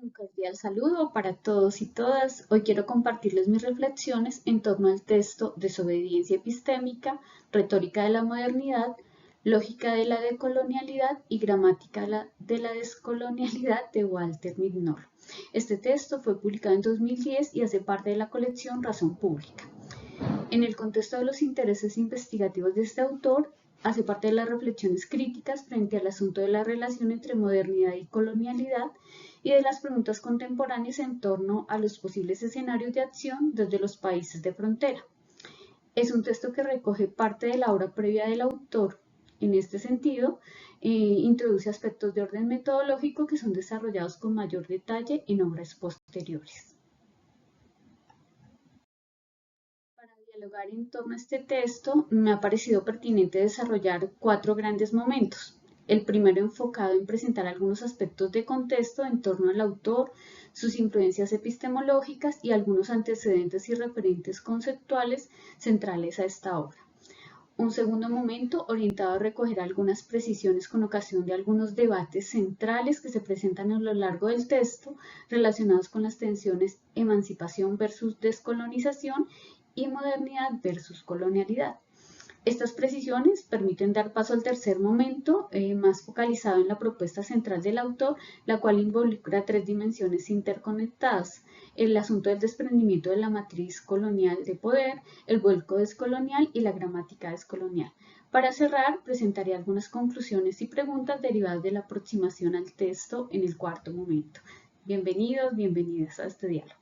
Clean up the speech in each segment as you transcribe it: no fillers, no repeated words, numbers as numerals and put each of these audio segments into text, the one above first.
Un cordial saludo para todos y todas. Hoy quiero compartirles mis reflexiones en torno al texto Desobediencia epistémica, retórica de la modernidad, lógica de la decolonialidad y gramática de la descolonialidad de Walter Mignolo. Este texto fue publicado en 2010 y hace parte de la colección Razón Pública. En el contexto de los intereses investigativos de este autor, hace parte de las reflexiones críticas frente al asunto de la relación entre modernidad y colonialidad y de las preguntas contemporáneas en torno a los posibles escenarios de acción desde los países de frontera. Es un texto que recoge parte de la obra previa del autor. En este sentido, introduce aspectos de orden metodológico que son desarrollados con mayor detalle en obras posteriores. Para dialogar en torno a este texto, me ha parecido pertinente desarrollar 4 grandes momentos. El primero enfocado en presentar algunos aspectos de contexto en torno al autor, sus influencias epistemológicas y algunos antecedentes y referentes conceptuales centrales a esta obra. Un segundo momento orientado a recoger algunas precisiones con ocasión de algunos debates centrales que se presentan a lo largo del texto relacionados con las tensiones emancipación versus descolonización y modernidad versus colonialidad. Estas precisiones permiten dar paso al tercer momento, más focalizado en la propuesta central del autor, la cual involucra 3 dimensiones interconectadas: el asunto del desprendimiento de la matriz colonial de poder, el vuelco descolonial y la gramática descolonial. Para cerrar, presentaré algunas conclusiones y preguntas derivadas de la aproximación al texto en el cuarto momento. Bienvenidos, bienvenidas a este diálogo.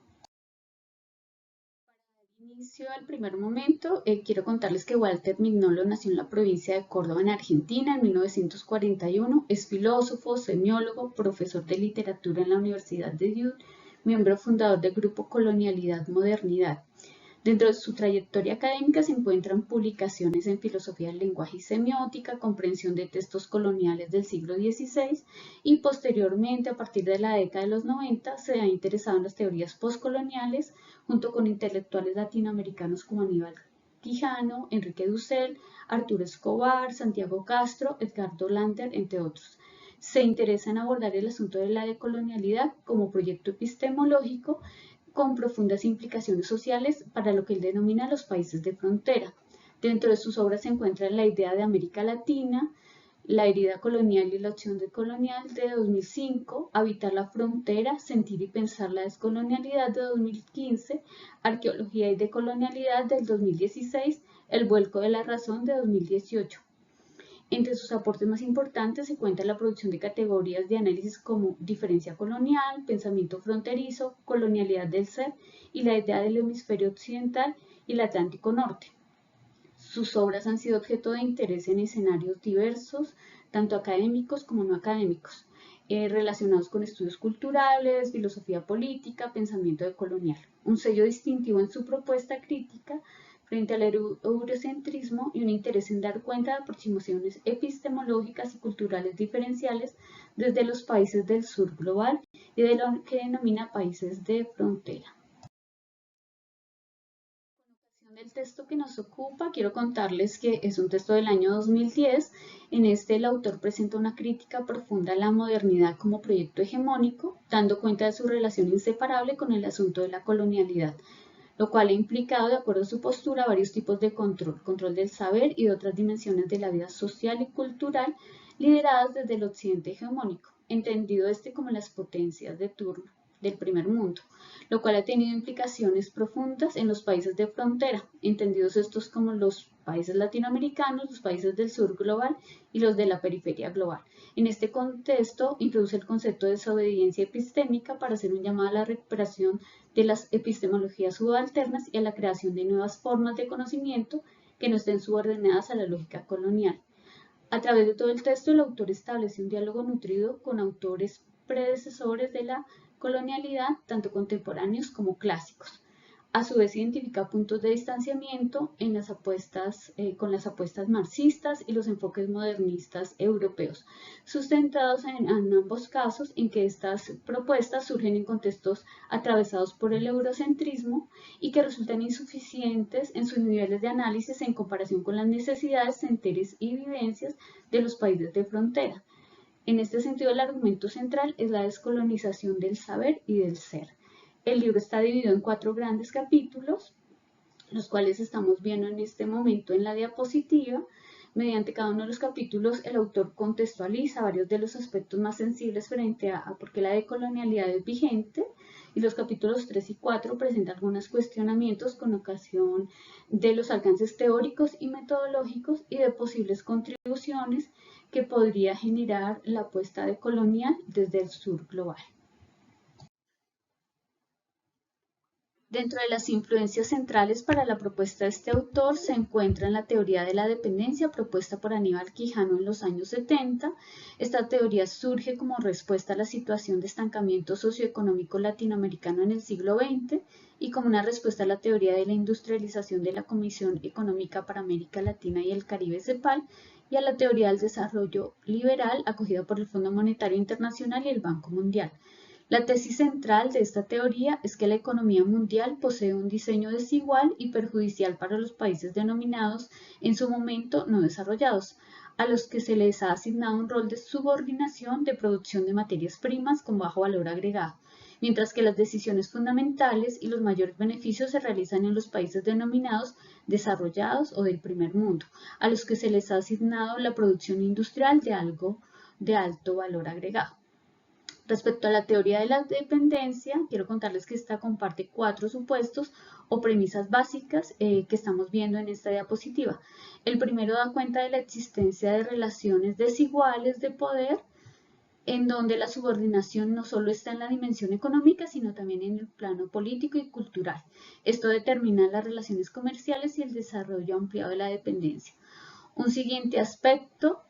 Inicio al primer momento, quiero contarles que Walter Mignolo nació en la provincia de Córdoba, en Argentina, en 1941. Es filósofo, semiólogo, profesor de literatura en la Universidad de Duke, miembro fundador del grupo Colonialidad Modernidad. Dentro de su trayectoria académica se encuentran publicaciones en filosofía del lenguaje y semiótica, comprensión de textos coloniales del siglo XVI y posteriormente, a partir de la década de los 90, se ha interesado en las teorías postcoloniales junto con intelectuales latinoamericanos como Aníbal Quijano, Enrique Dussel, Arturo Escobar, Santiago Castro, Edgardo Lander, entre otros. Se interesa en abordar el asunto de la decolonialidad como proyecto epistemológico con profundas implicaciones sociales para lo que él denomina los países de frontera. Dentro de sus obras se encuentra la idea de América Latina, la herida colonial y la opción decolonial de 2005, Habitar la frontera, sentir y pensar la descolonialidad de 2015, Arqueología y decolonialidad del 2016, El vuelco de la razón de 2018. Entre sus aportes más importantes se cuenta la producción de categorías de análisis como diferencia colonial, pensamiento fronterizo, colonialidad del ser y la idea del hemisferio occidental y el Atlántico Norte. Sus obras han sido objeto de interés en escenarios diversos, tanto académicos como no académicos, relacionados con estudios culturales, filosofía política, pensamiento decolonial. Un sello distintivo en su propuesta crítica frente al eurocentrismo y un interés en dar cuenta de aproximaciones epistemológicas y culturales diferenciales desde los países del sur global y de lo que denomina países de frontera. Con ocasión del texto que nos ocupa, quiero contarles que es un texto del año 2010. En este el autor presenta una crítica profunda a la modernidad como proyecto hegemónico, dando cuenta de su relación inseparable con el asunto de la colonialidad, lo cual ha implicado, de acuerdo a su postura, varios tipos de control del saber y de otras dimensiones de la vida social y cultural lideradas desde el occidente hegemónico, entendido como las potencias de turno del primer mundo, lo cual ha tenido implicaciones profundas en los países de frontera, entendidos estos como los países latinoamericanos, los países del sur global y los de la periferia global. En este contexto, introduce el concepto de desobediencia epistémica para hacer un llamado a la recuperación de las epistemologías subalternas y a la creación de nuevas formas de conocimiento que no estén subordinadas a la lógica colonial. A través de todo el texto, el autor establece un diálogo nutrido con autores predecesores de la colonialidad, tanto contemporáneos como clásicos. A su vez, identifica puntos de distanciamiento en con las apuestas marxistas y los enfoques modernistas europeos, sustentados en ambos casos en que estas propuestas surgen en contextos atravesados por el eurocentrismo y que resultan insuficientes en sus niveles de análisis en comparación con las necesidades, senteres y vivencias de los países de frontera. En este sentido, el argumento central es la descolonización del saber y del ser. El libro está dividido en 4 grandes capítulos, los cuales estamos viendo en este momento en la diapositiva. Mediante cada uno de los capítulos, el autor contextualiza varios de los aspectos más sensibles frente a por qué la decolonialidad es vigente, y los capítulos 3 y 4 presentan algunos cuestionamientos con ocasión de los alcances teóricos y metodológicos y de posibles contribuciones que podría generar la apuesta decolonial desde el sur global. Dentro de las influencias centrales para la propuesta de este autor se encuentra la teoría de la dependencia propuesta por Aníbal Quijano en los años 70. Esta teoría surge como respuesta a la situación de estancamiento socioeconómico latinoamericano en el siglo XX y como una respuesta a la teoría de la industrialización de la Comisión Económica para América Latina y el Caribe, CEPAL, y a la teoría del desarrollo liberal acogida por el Fondo Monetario Internacional y el Banco Mundial. La tesis central de esta teoría es que la economía mundial posee un diseño desigual y perjudicial para los países denominados en su momento no desarrollados, a los que se les ha asignado un rol de subordinación de producción de materias primas con bajo valor agregado, mientras que las decisiones fundamentales y los mayores beneficios se realizan en los países denominados desarrollados o del primer mundo, a los que se les ha asignado la producción industrial de algo de alto valor agregado. Respecto a la teoría de la dependencia, quiero contarles que esta comparte 4 supuestos o premisas básicas que estamos viendo en esta diapositiva. El primero da cuenta de la existencia de relaciones desiguales de poder, en donde la subordinación no solo está en la dimensión económica, sino también en el plano político y cultural. Esto determina las relaciones comerciales y el desarrollo ampliado de la dependencia. Un siguiente aspecto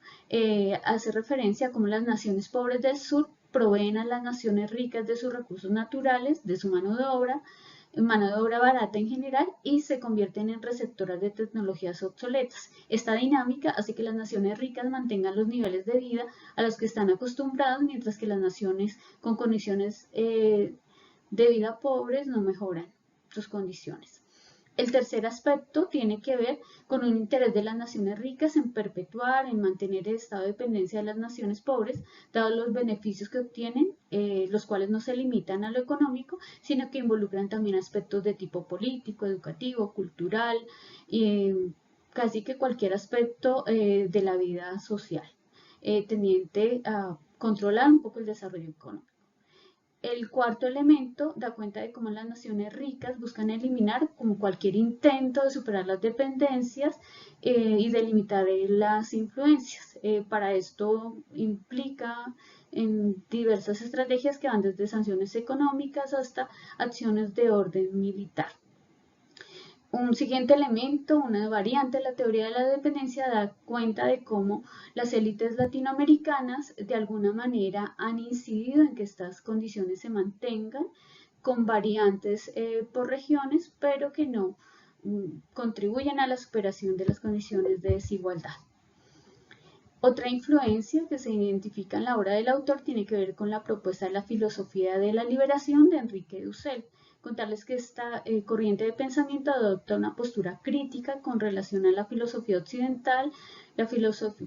hace referencia a cómo las naciones pobres del sur proveen a las naciones ricas de sus recursos naturales, de su mano de obra barata en general, y se convierten en receptoras de tecnologías obsoletas. Esta dinámica hace que las naciones ricas mantengan los niveles de vida a los que están acostumbrados, mientras que las naciones con condiciones de vida pobres no mejoran sus condiciones. El tercer aspecto tiene que ver con un interés de las naciones ricas en perpetuar, en mantener el estado de dependencia de las naciones pobres, dados los beneficios que obtienen, los cuales no se limitan a lo económico, sino que involucran también aspectos de tipo político, educativo, cultural, casi que cualquier aspecto de la vida social, tendiente a controlar un poco el desarrollo económico. El cuarto elemento da cuenta de cómo las naciones ricas buscan eliminar como cualquier intento de superar las dependencias y de limitar las influencias. Para esto implica en diversas estrategias que van desde sanciones económicas hasta acciones de orden militar. Un siguiente elemento, una variante de la teoría de la dependencia, da cuenta de cómo las élites latinoamericanas de alguna manera han incidido en que estas condiciones se mantengan, con variantes por regiones, pero que no contribuyen a la superación de las condiciones de desigualdad. Otra influencia que se identifica en la obra del autor tiene que ver con la propuesta de la filosofía de la liberación de Enrique Dussel. Contarles que esta corriente de pensamiento adopta una postura crítica con relación a la filosofía occidental,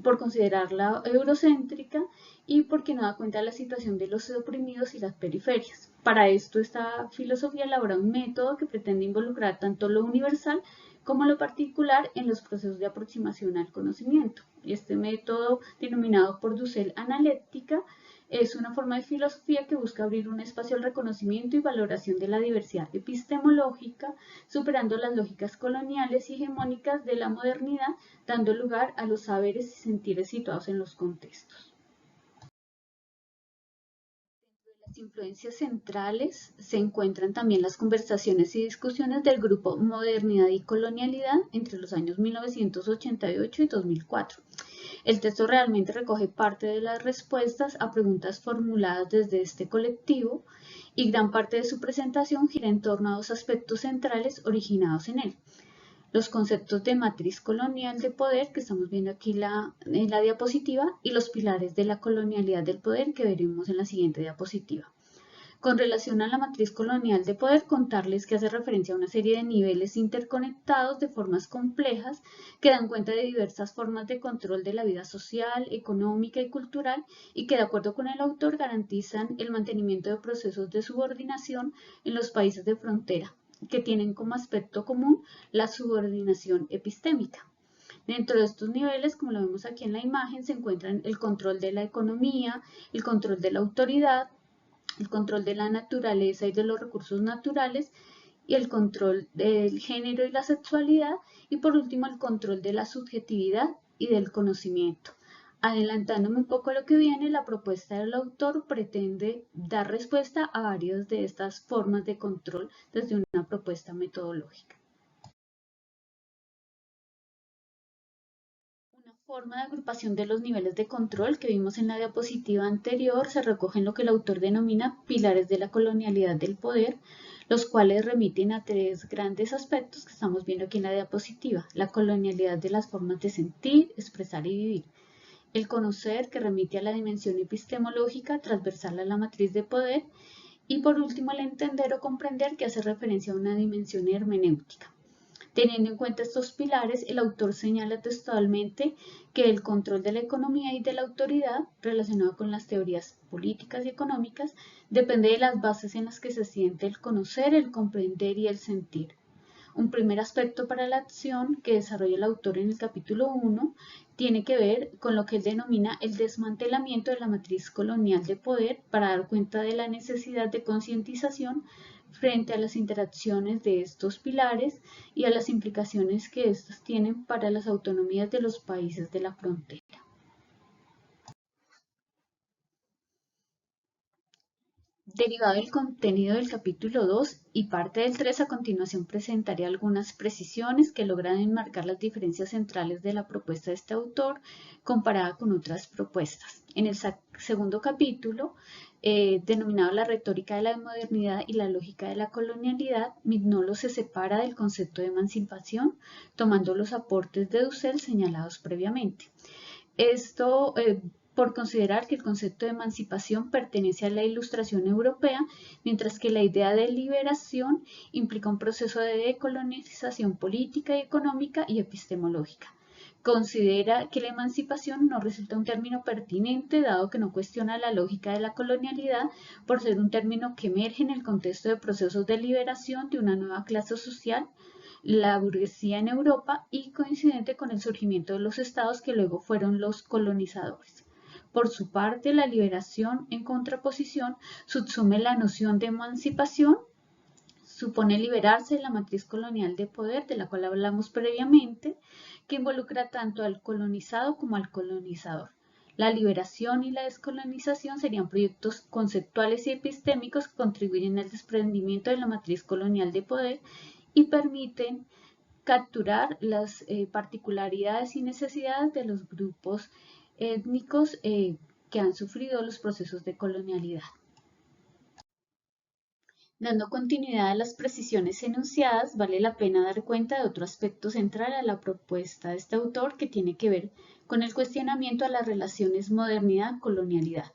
por considerarla eurocéntrica y porque no da cuenta de la situación de los oprimidos y las periferias. Para esto, esta filosofía elabora un método que pretende involucrar tanto lo universal como lo particular en los procesos de aproximación al conocimiento. Este método, denominado por Dussel analéctica, es una forma de filosofía que busca abrir un espacio al reconocimiento y valoración de la diversidad epistemológica, superando las lógicas coloniales y hegemónicas de la modernidad, dando lugar a los saberes y sentires situados en los contextos. Las influencias centrales se encuentran también las conversaciones y discusiones del grupo Modernidad y Colonialidad entre los años 1988 y 2004. El texto realmente recoge parte de las respuestas a preguntas formuladas desde este colectivo y gran parte de su presentación gira en torno a 2 aspectos centrales originados en él. Los conceptos de matriz colonial de poder, que estamos viendo aquí en la diapositiva, y los pilares de la colonialidad del poder, que veremos en la siguiente diapositiva. Con relación a la matriz colonial de poder, contarles que hace referencia a una serie de niveles interconectados de formas complejas que dan cuenta de diversas formas de control de la vida social, económica y cultural y que, de acuerdo con el autor, garantizan el mantenimiento de procesos de subordinación en los países de frontera, que tienen como aspecto común la subordinación epistémica. Dentro de estos niveles, como lo vemos aquí en la imagen, se encuentran el control de la economía, el control de la autoridad, el control de la naturaleza y de los recursos naturales, y el control del género y la sexualidad, y por último el control de la subjetividad y del conocimiento. Adelantándome un poco a lo que viene, la propuesta del autor pretende dar respuesta a varias de estas formas de control desde una propuesta metodológica. Una forma de agrupación de los niveles de control que vimos en la diapositiva anterior se recoge en lo que el autor denomina pilares de la colonialidad del poder, los cuales remiten a tres grandes aspectos que estamos viendo aquí en la diapositiva: la colonialidad de las formas de sentir, expresar y vivir; el conocer, que remite a la dimensión epistemológica transversal a la matriz de poder; y por último el entender o comprender, que hace referencia a una dimensión hermenéutica. Teniendo en cuenta estos pilares, el autor señala textualmente que el control de la economía y de la autoridad, relacionado con las teorías políticas y económicas, depende de las bases en las que se siente el conocer, el comprender y el sentir. Un primer aspecto para la acción que desarrolla el autor en el capítulo 1 tiene que ver con lo que él denomina el desmantelamiento de la matriz colonial de poder para dar cuenta de la necesidad de concientización frente a las interacciones de estos pilares y a las implicaciones que estos tienen para las autonomías de los países de la frontera. Derivado del contenido del capítulo 2 y parte del 3, a continuación presentaré algunas precisiones que logran enmarcar las diferencias centrales de la propuesta de este autor comparada con otras propuestas. En el segundo capítulo, denominado La retórica de la modernidad y la lógica de la colonialidad, Mignolo se separa del concepto de emancipación, tomando los aportes de Dussel señalados previamente. Esto por considerar que el concepto de emancipación pertenece a la Ilustración europea, mientras que la idea de liberación implica un proceso de decolonización política y económica y epistemológica. Considera que la emancipación no resulta un término pertinente, dado que no cuestiona la lógica de la colonialidad por ser un término que emerge en el contexto de procesos de liberación de una nueva clase social, la burguesía en Europa, y coincidente con el surgimiento de los estados que luego fueron los colonizadores. Por su parte, la liberación, en contraposición, subsume la noción de emancipación, supone liberarse de la matriz colonial de poder de la cual hablamos previamente, que involucra tanto al colonizado como al colonizador. La liberación y la descolonización serían proyectos conceptuales y epistémicos que contribuyen al desprendimiento de la matriz colonial de poder y permiten capturar las particularidades y necesidades de los grupos étnicos que han sufrido los procesos de colonialidad. Dando continuidad a las precisiones enunciadas, vale la pena dar cuenta de otro aspecto central a la propuesta de este autor, que tiene que ver con el cuestionamiento a las relaciones modernidad-colonialidad.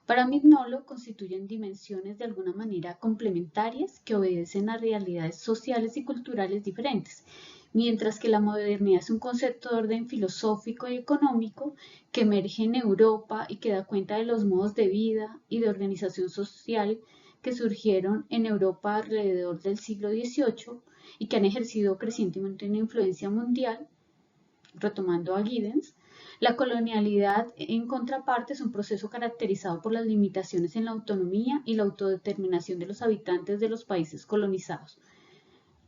Para Mignolo constituyen dimensiones de alguna manera complementarias que obedecen a realidades sociales y culturales diferentes, mientras que la modernidad es un concepto de orden filosófico y económico que emerge en Europa y que da cuenta de los modos de vida y de organización social que surgieron en Europa alrededor del siglo XVIII y que han ejercido crecientemente una influencia mundial. Retomando a Giddens, la colonialidad, en contraparte, es un proceso caracterizado por las limitaciones en la autonomía y la autodeterminación de los habitantes de los países colonizados.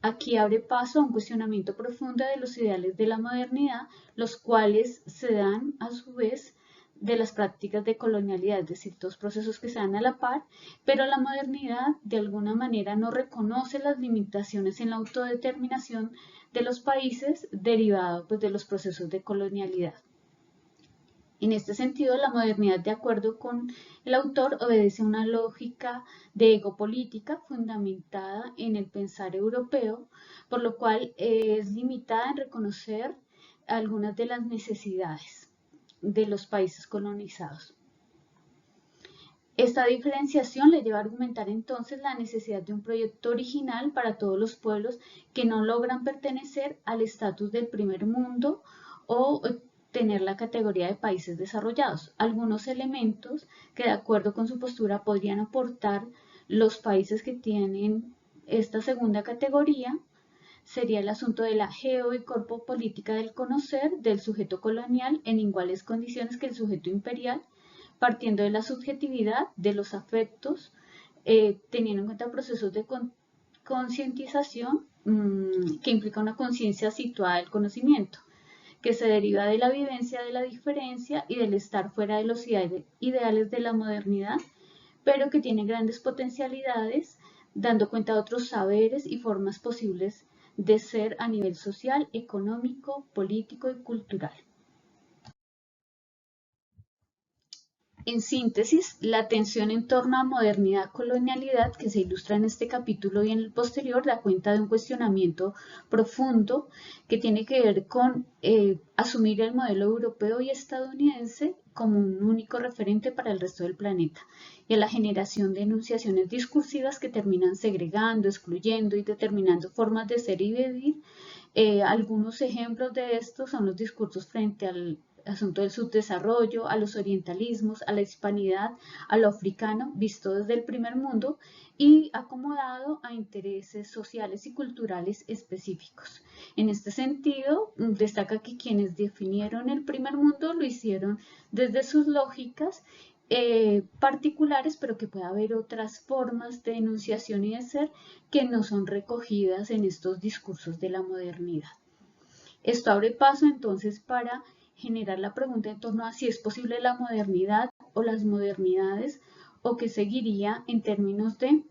Aquí abre paso a un cuestionamiento profundo de los ideales de la modernidad, los cuales se dan a su vez de las prácticas de colonialidad, es decir, dos procesos que se dan a la par, pero la modernidad de alguna manera no reconoce las limitaciones en la autodeterminación de los países derivado de los procesos de colonialidad. En este sentido, la modernidad, de acuerdo con el autor, obedece a una lógica de egopolítica fundamentada en el pensar europeo, por lo cual es limitada en reconocer algunas de las necesidades de los países colonizados. Esta diferenciación le lleva a argumentar entonces la necesidad de un proyecto original para todos los pueblos que no logran pertenecer al estatus del primer mundo o tener la categoría de países desarrollados. Algunos elementos que de acuerdo con su postura podrían aportar los países que tienen esta segunda categoría sería el asunto de la geo y corpopolítica del conocer del sujeto colonial en iguales condiciones que el sujeto imperial, partiendo de la subjetividad de los afectos, teniendo en cuenta procesos de concientización que implica una conciencia situada del conocimiento, que se deriva de la vivencia de la diferencia y del estar fuera de los ideales de la modernidad, pero que tiene grandes potencialidades, dando cuenta de otros saberes y formas posibles de ser a nivel social, económico, político y cultural. En síntesis, la tensión en torno a modernidad-colonialidad que se ilustra en este capítulo y en el posterior da cuenta de un cuestionamiento profundo que tiene que ver con asumir el modelo europeo y estadounidense como un único referente para el resto del planeta y a la generación de enunciaciones discursivas que terminan segregando, excluyendo y determinando formas de ser y vivir. Algunos ejemplos de esto son los discursos frente al asunto del subdesarrollo, a los orientalismos, a la hispanidad, a lo africano, visto desde el primer mundo y acomodado a intereses sociales y culturales específicos. En este sentido, destaca que quienes definieron el primer mundo lo hicieron desde sus lógicas particulares, pero que puede haber otras formas de enunciación y de ser que no son recogidas en estos discursos de la modernidad. Esto abre paso entonces para generar la pregunta en torno a si es posible la modernidad o las modernidades o qué seguiría en términos de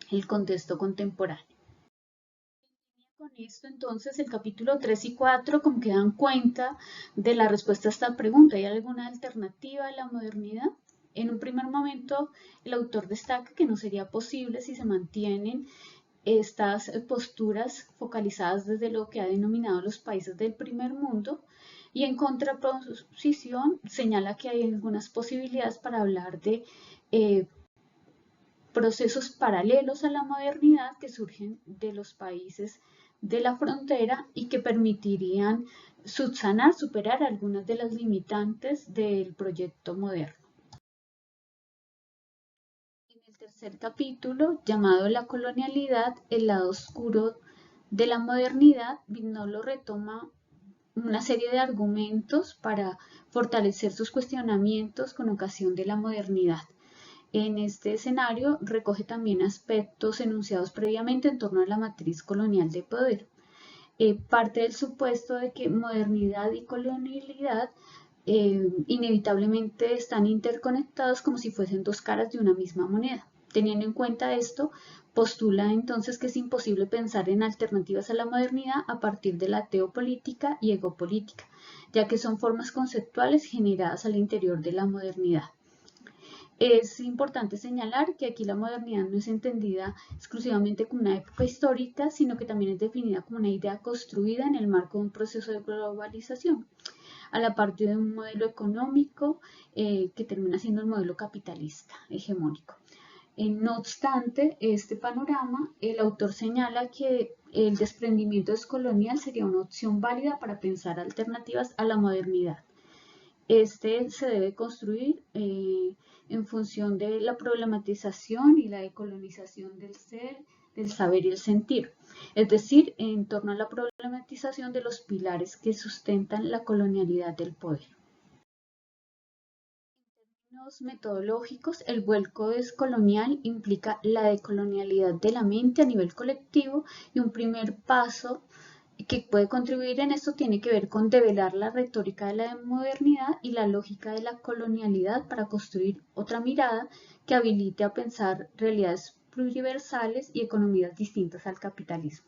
el contexto contemporáneo. Con esto entonces el capítulo 3 y 4 como que dan cuenta de la respuesta a esta pregunta. ¿Hay alguna alternativa a la modernidad? En un primer momento el autor destaca que no sería posible si se mantienen estas posturas focalizadas desde lo que ha denominado los países del primer mundo, y en contraposición señala que hay algunas posibilidades para hablar de procesos paralelos a la modernidad que surgen de los países de la frontera y que permitirían subsanar, superar algunas de las limitantes del proyecto moderno. En el tercer capítulo, llamado La colonialidad, el lado oscuro de la modernidad, Vignolo retoma una serie de argumentos para fortalecer sus cuestionamientos con ocasión de la modernidad. En este escenario recoge también aspectos enunciados previamente en torno a la matriz colonial de poder. Parte del supuesto de que modernidad y colonialidad inevitablemente están interconectados como si fuesen dos caras de una misma moneda. Teniendo en cuenta esto, postula entonces que es imposible pensar en alternativas a la modernidad a partir de la teopolítica y egopolítica, ya que son formas conceptuales generadas al interior de la modernidad. Es importante señalar que aquí la modernidad no es entendida exclusivamente como una época histórica, sino que también es definida como una idea construida en el marco de un proceso de globalización, a la par de un modelo económico que termina siendo el modelo capitalista hegemónico. No obstante este panorama, el autor señala que el desprendimiento descolonial sería una opción válida para pensar alternativas a la modernidad. Este se debe construir en función de la problematización y la decolonización del ser, del saber y el sentir, es decir, en torno a la problematización de los pilares que sustentan la colonialidad del poder. En términos metodológicos, el vuelco descolonial implica la decolonialidad de la mente a nivel colectivo y un primer paso que puede contribuir en esto tiene que ver con develar la retórica de la modernidad y la lógica de la colonialidad para construir otra mirada que habilite a pensar realidades pluriversales y economías distintas al capitalismo.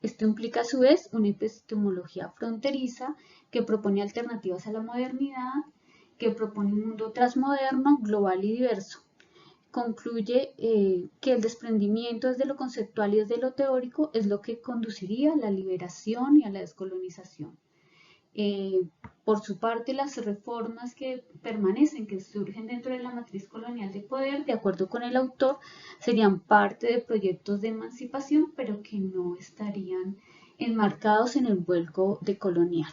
Esto implica a su vez una epistemología fronteriza que propone alternativas a la modernidad, que propone un mundo transmoderno, global y diverso. Concluye que el desprendimiento desde lo conceptual y desde lo teórico es lo que conduciría a la liberación y a la descolonización. Por su parte, las reformas que permanecen, que surgen dentro de la matriz colonial de poder, de acuerdo con el autor, serían parte de proyectos de emancipación, pero que no estarían enmarcados en el vuelco decolonial.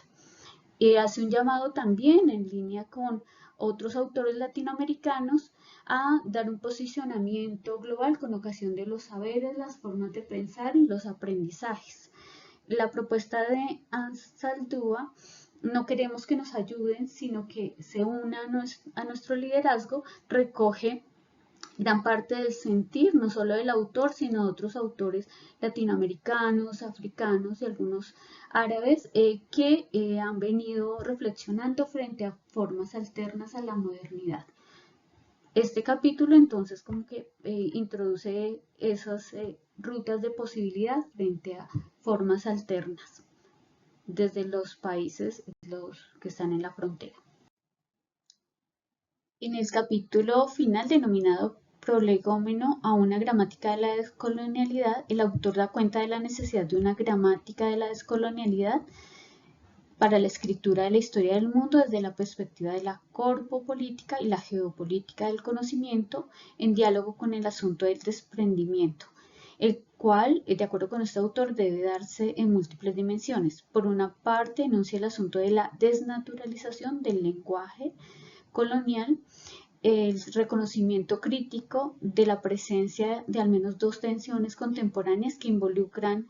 Hace un llamado también en línea con otros autores latinoamericanos a dar un posicionamiento global con ocasión de los saberes, las formas de pensar y los aprendizajes. La propuesta de Ansaldúa no queremos que nos ayuden, sino que se una a nuestro liderazgo, recoge gran parte del sentir, no solo del autor, sino de otros autores latinoamericanos, africanos y algunos árabes que han venido reflexionando frente a formas alternas a la modernidad. Este capítulo entonces como que introduce esas rutas de posibilidad frente a formas alternas desde los países que están en la frontera. En el capítulo final denominado Prolegómeno a una gramática de la descolonialidad, el autor da cuenta de la necesidad de una gramática de la descolonialidad para la escritura de la historia del mundo desde la perspectiva de la corpopolítica y la geopolítica del conocimiento, en diálogo con el asunto del desprendimiento, el cual, de acuerdo con este autor, debe darse en múltiples dimensiones. Por una parte, enuncia el asunto de la desnaturalización del lenguaje colonial, el reconocimiento crítico de la presencia de al menos dos tensiones contemporáneas que involucran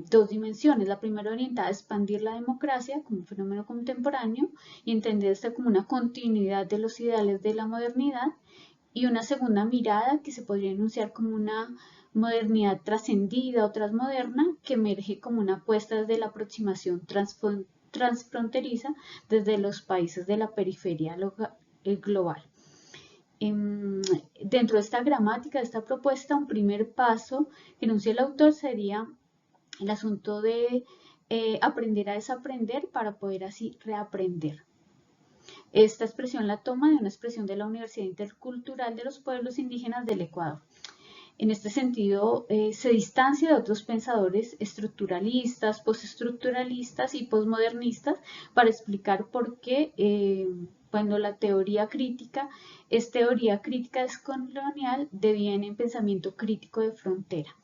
dos dimensiones. La primera orientada a expandir la democracia como un fenómeno contemporáneo y entender esta como una continuidad de los ideales de la modernidad, y una segunda mirada que se podría enunciar como una modernidad trascendida o transmoderna que emerge como una apuesta desde la aproximación transfronteriza desde los países de la periferia global. Dentro de esta gramática, de esta propuesta, un primer paso que enuncia el autor sería el asunto de aprender a desaprender para poder así reaprender. Esta expresión la toma de una expresión de la Universidad Intercultural de los Pueblos Indígenas del Ecuador. En este sentido, se distancia de otros pensadores estructuralistas, postestructuralistas y posmodernistas para explicar por qué cuando la teoría crítica es teoría crítica descolonial, deviene en pensamiento crítico de frontera.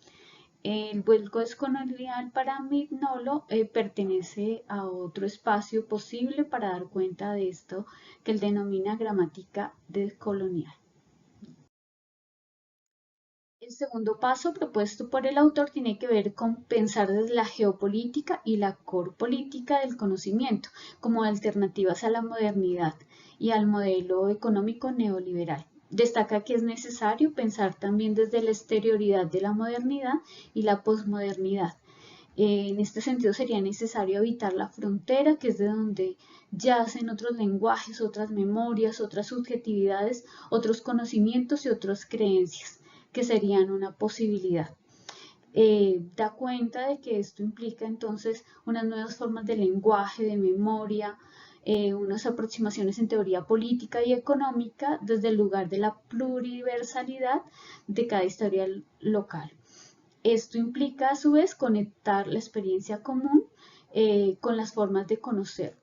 El vuelco descolonial para Mignolo pertenece a otro espacio posible para dar cuenta de esto que él denomina gramática descolonial. El segundo paso propuesto por el autor tiene que ver con pensar desde la geopolítica y la corpolítica del conocimiento como alternativas a la modernidad y al modelo económico neoliberal. Destaca que es necesario pensar también desde la exterioridad de la modernidad y la posmodernidad. En este sentido sería necesario evitar la frontera, que es de donde yacen otros lenguajes, otras memorias, otras subjetividades, otros conocimientos y otras creencias que serían una posibilidad. Da cuenta de que esto implica entonces unas nuevas formas de lenguaje, de memoria, unas aproximaciones en teoría política y económica desde el lugar de la pluriversalidad de cada historia local. Esto implica a su vez conectar la experiencia común con las formas de conocer.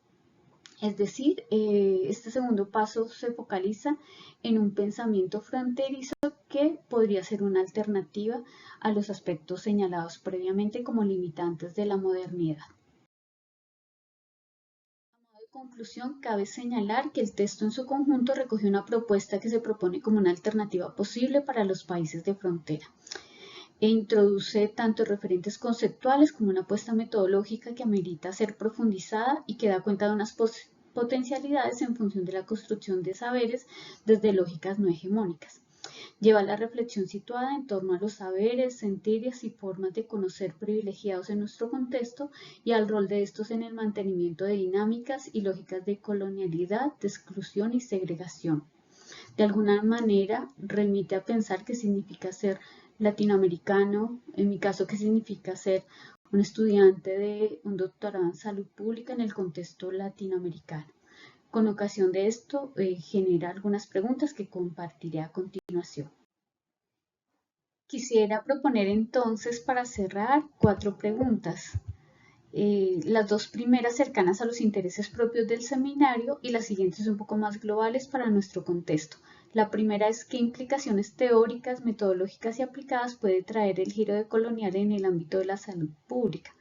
Es decir, este segundo paso se focaliza en un pensamiento fronterizo que podría ser una alternativa a los aspectos señalados previamente como limitantes de la modernidad. A modo de conclusión, cabe señalar que el texto en su conjunto recoge una propuesta que se propone como una alternativa posible para los países de frontera e introduce tanto referentes conceptuales como una apuesta metodológica que amerita ser profundizada y que da cuenta de unas potencialidades en función de la construcción de saberes desde lógicas no hegemónicas. Lleva la reflexión situada en torno a los saberes, sentires y formas de conocer privilegiados en nuestro contexto y al rol de estos en el mantenimiento de dinámicas y lógicas de colonialidad, de exclusión y segregación. De alguna manera remite a pensar qué significa ser latinoamericano, en mi caso qué significa ser un estudiante de un doctorado en salud pública en el contexto latinoamericano. Con ocasión de esto, genera algunas preguntas que compartiré a continuación. Quisiera proponer entonces para cerrar 4 preguntas. Las dos primeras cercanas a los intereses propios del seminario y las siguientes un poco más globales para nuestro contexto. La primera es qué implicaciones teóricas, metodológicas y aplicadas puede traer el giro decolonial en el ámbito de la salud pública.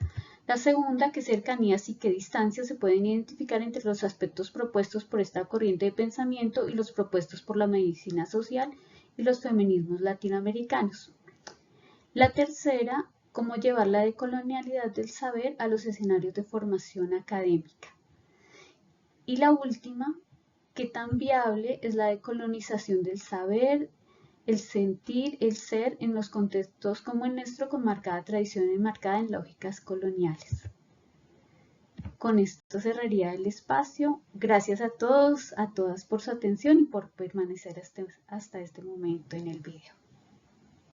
La segunda, qué cercanías y qué distancias se pueden identificar entre los aspectos propuestos por esta corriente de pensamiento y los propuestos por la medicina social y los feminismos latinoamericanos. La tercera, cómo llevar la decolonialidad del saber a los escenarios de formación académica. Y la última, qué tan viable es la decolonización del saber, el sentir, el ser en los contextos como el nuestro con marcada tradición enmarcada en lógicas coloniales. Con esto cerraría el espacio. Gracias a todos, a todas por su atención y por permanecer hasta este momento en el video.